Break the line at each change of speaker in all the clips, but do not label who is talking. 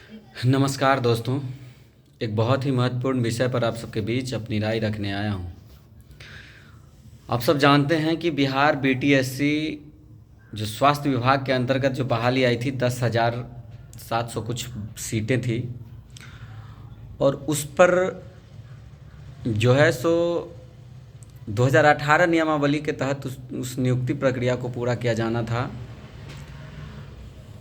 नमस्कार दोस्तों। एक बहुत ही महत्वपूर्ण विषय पर आप सबके बीच अपनी राय रखने आया हूँ। आप सब जानते हैं कि बिहार बीटीएससी जो स्वास्थ्य विभाग के अंतर्गत जो बहाली आई थी 10,700 कुछ सीटें थी, और उस पर जो है सो 2018 नियमावली के तहत उस नियुक्ति प्रक्रिया को पूरा किया जाना था।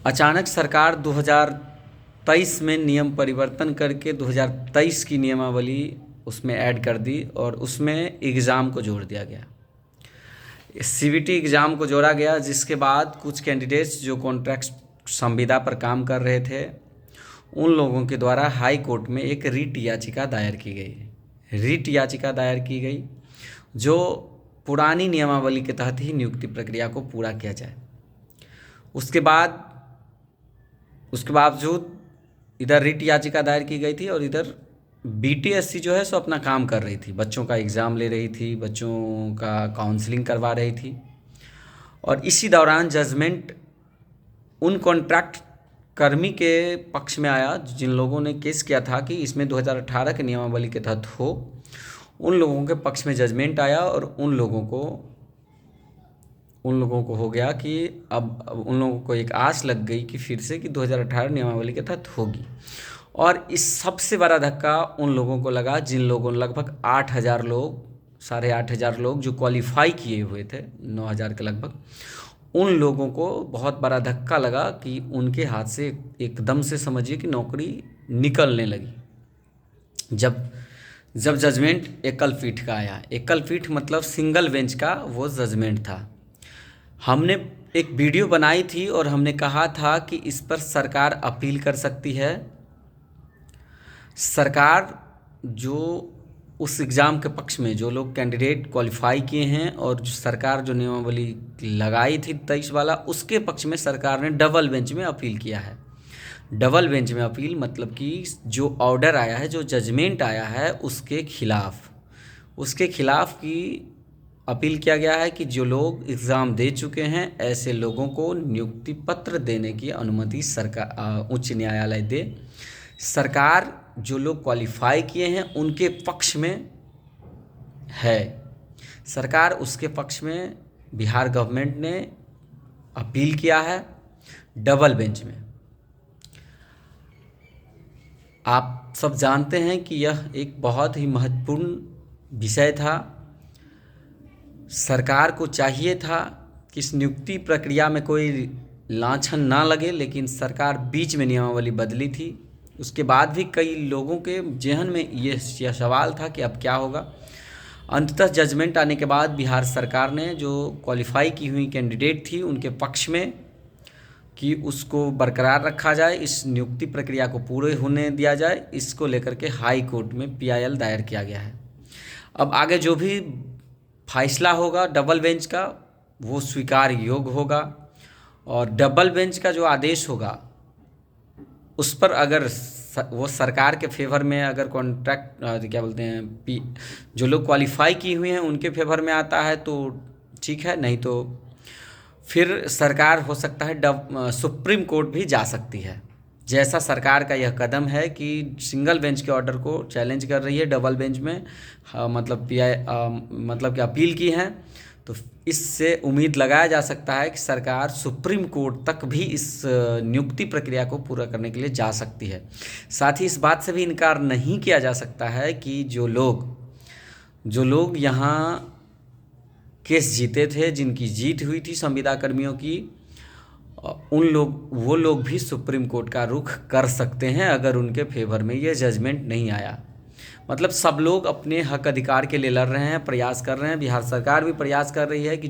अचानक सरकार 2023 में नियम परिवर्तन करके 2023 की नियमावली उसमें ऐड कर दी और उसमें एग्ज़ाम को जोड़ दिया गया। सीबीटी एग्ज़ाम को जोड़ा गया, जिसके बाद कुछ कैंडिडेट्स जो कॉन्ट्रैक्ट संविदा पर काम कर रहे थे उन लोगों के द्वारा हाई कोर्ट में एक रिट याचिका दायर की गई। रिट याचिका दायर की गई जो पुरानी नियमावली के तहत ही नियुक्ति प्रक्रिया को पूरा किया जाए। उसके बावजूद इधर रिट याचिका दायर की गई थी और इधर बीटीएससी जो है सो अपना काम कर रही थी, बच्चों का एग्ज़ाम ले रही थी, बच्चों का काउंसलिंग करवा रही थी। और इसी दौरान जजमेंट उन कॉन्ट्रैक्ट कर्मी के पक्ष में आया जिन लोगों ने केस किया था कि इसमें 2018 के नियमावली के तहत हो। उन लोगों के पक्ष में जजमेंट आया और उन लोगों को हो गया कि अब उन लोगों को एक आस लग गई कि फिर से कि 2018 नियमावली के तहत होगी। और इस सबसे बड़ा धक्का उन लोगों को लगा जिन लोगों ने लगभग 8,000 लोग, 8,500 लोग जो क्वालिफाई किए हुए थे, 9,000 के लगभग, उन लोगों को बहुत बड़ा धक्का लगा कि उनके हाथ से एकदम से समझिए कि नौकरी निकलने लगी। जब जजमेंट एकल पीठ का आया, एकल पीठ मतलब सिंगल बेंच का वो जजमेंट था। हमने एक वीडियो बनाई थी और हमने कहा था कि इस पर सरकार अपील कर सकती है। सरकार जो उस एग्ज़ाम के पक्ष में जो लोग कैंडिडेट क्वालिफाई किए हैं और जो सरकार जो नियमावली लगाई थी 23 वाला, उसके पक्ष में सरकार ने डबल बेंच में अपील किया है। डबल बेंच में अपील मतलब कि जो ऑर्डर आया है, जो जजमेंट आया है, उसके खिलाफ की अपील किया गया है कि जो लोग एग्ज़ाम दे चुके हैं ऐसे लोगों को नियुक्ति पत्र देने की अनुमति सरकार उच्च न्यायालय दे। सरकार जो लोग क्वालिफाई किए हैं उनके पक्ष में है, सरकार उसके पक्ष में बिहार गवर्नमेंट ने अपील किया है डबल बेंच में। आप सब जानते हैं कि यह एक बहुत ही महत्वपूर्ण विषय था। सरकार को चाहिए था कि इस नियुक्ति प्रक्रिया में कोई लांछन ना लगे, लेकिन सरकार बीच में नियमावली बदली थी। उसके बाद भी कई लोगों के जेहन में यह सवाल था कि अब क्या होगा। अंततः जजमेंट आने के बाद बिहार सरकार ने जो क्वालिफाई की हुई कैंडिडेट थी उनके पक्ष में कि उसको बरकरार रखा जाए, इस नियुक्ति प्रक्रिया को पूरे होने दिया जाए, इसको लेकर के हाई कोर्ट में पीआईएल दायर किया गया है। अब आगे जो भी फैसला होगा डबल बेंच का वो स्वीकार योग्य होगा, और डबल बेंच का जो आदेश होगा उस पर अगर वो सरकार के फेवर में अगर कॉन्ट्रैक्ट क्या बोलते हैं जो लोग क्वालिफाई किए हुए हैं उनके फेवर में आता है तो ठीक है, नहीं तो फिर सरकार हो सकता है सुप्रीम कोर्ट भी जा सकती है। जैसा सरकार का यह कदम है कि सिंगल बेंच के ऑर्डर को चैलेंज कर रही है, डबल बेंच में मतलब कि अपील की है, तो इससे उम्मीद लगाया जा सकता है कि सरकार सुप्रीम कोर्ट तक भी इस नियुक्ति प्रक्रिया को पूरा करने के लिए जा सकती है। साथ ही इस बात से भी इनकार नहीं किया जा सकता है कि जो लोग यहाँ केस जीते थे, जिनकी जीत हुई थी संविदा कर्मियों की, वो लोग भी सुप्रीम कोर्ट का रुख कर सकते हैं अगर उनके फेवर में ये जजमेंट नहीं आया। मतलब सब लोग अपने हक अधिकार के लिए लड़ रहे हैं, प्रयास कर रहे हैं। बिहार सरकार भी प्रयास कर रही है कि